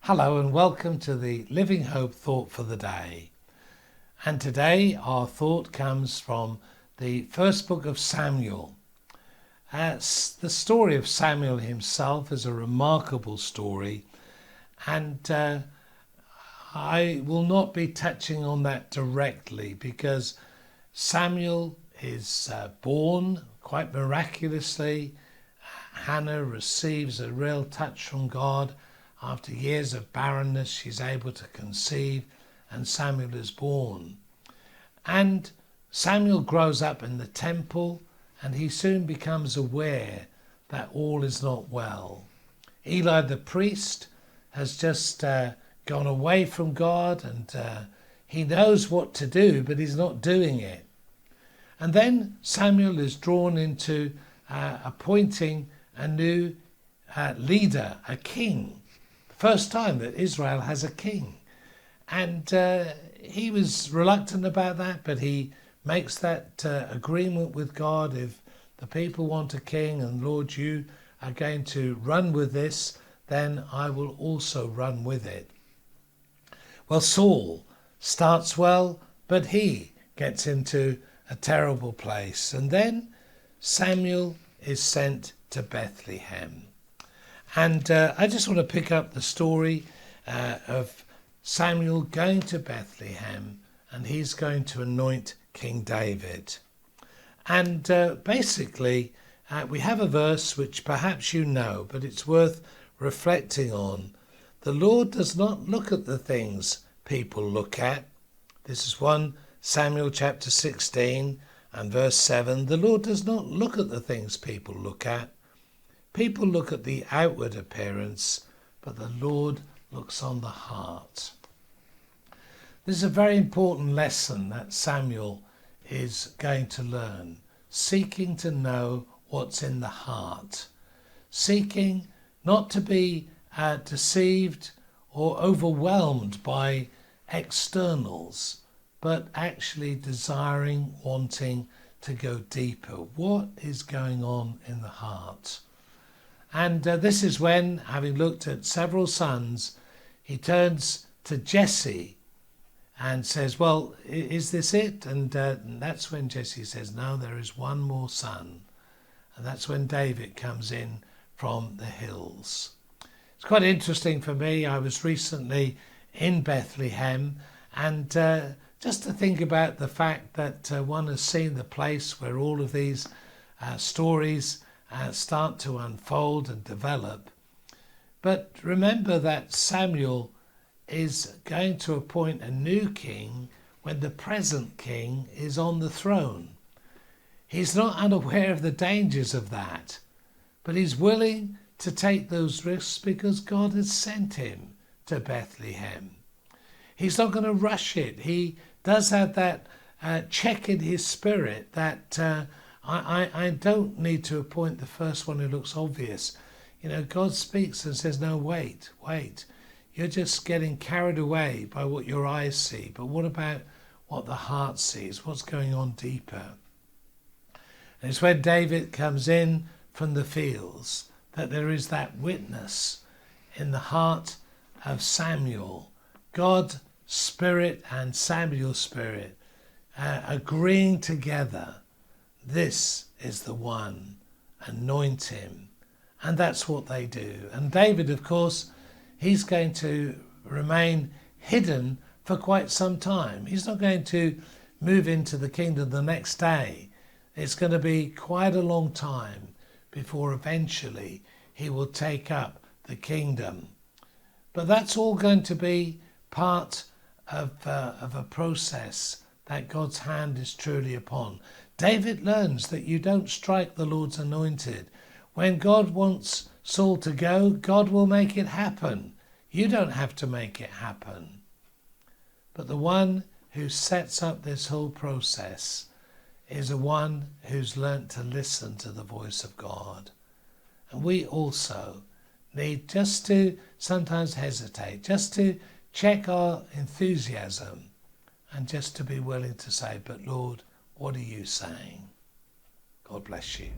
Hello and welcome to the Living Hope Thought for the Day. And today our thought comes from the first book of Samuel. The story of Samuel himself is a remarkable story, and I will not be touching on that directly because Samuel is born quite miraculously. Hannah receives a real touch from God. After years of barrenness, she's able to conceive, and Samuel is born. And Samuel grows up in the temple, and he soon becomes aware that all is not well. Eli the priest has just gone away from God, and he knows what to do, but he's not doing it. And then Samuel is drawn into appointing a new leader, a king. First time that Israel has a king. And he was reluctant about that, but he makes that agreement with God. If the people want a king and Lord, you are going to run with this, then I will also run with it. Well, Saul starts well, but he gets into a terrible place. And then Samuel is sent to Bethlehem. And I just want to pick up the story of Samuel going to Bethlehem, and he's going to anoint King David. And basically, we have a verse which perhaps you know, but it's worth reflecting on. The Lord does not look at the things people look at. This is 1 Samuel chapter 16 and verse 7. The Lord does not look at the things people look at. People look at the outward appearance, but the Lord looks on the heart. This is a very important lesson that Samuel is going to learn, seeking to know what's in the heart, seeking not to be deceived or overwhelmed by externals, but actually desiring, wanting to go deeper. What is going on in the heart? And this is when, having looked at several sons, he turns to Jesse and says, well, is this it? And that's when Jesse says, no, there is one more son. And that's when David comes in from the hills. It's quite interesting for me. I was recently in Bethlehem, and just to think about the fact that one has seen the place where all of these stories start to unfold and develop. But remember that Samuel is going to appoint a new king when the present king is on the throne. He's not unaware of the dangers of that, but he's willing to take those risks because God has sent him to Bethlehem. He's not going to rush it. He does have that check in his spirit that I don't need to appoint the first one who looks obvious. You know, God speaks and says, no, wait. You're just getting carried away by what your eyes see. But what about what the heart sees? What's going on deeper? And it's when David comes in from the fields that there is that witness in the heart of Samuel. God's spirit and Samuel's spirit agreeing together. This is the one, anoint him. And that's what they do. And David, of course, he's going to remain hidden for quite some time. He's not going to move into the kingdom the next day. It's going to be quite a long time before eventually he will take up the kingdom. But that's all going to be part of a process that God's hand is truly upon. David learns that you don't strike the Lord's anointed. When God wants Saul to go, God will make it happen. You don't have to make it happen. But the one who sets up this whole process is a one who's learnt to listen to the voice of God. And we also need just to sometimes hesitate, just to check our enthusiasm, and just to be willing to say, but Lord, what are you saying? God bless you.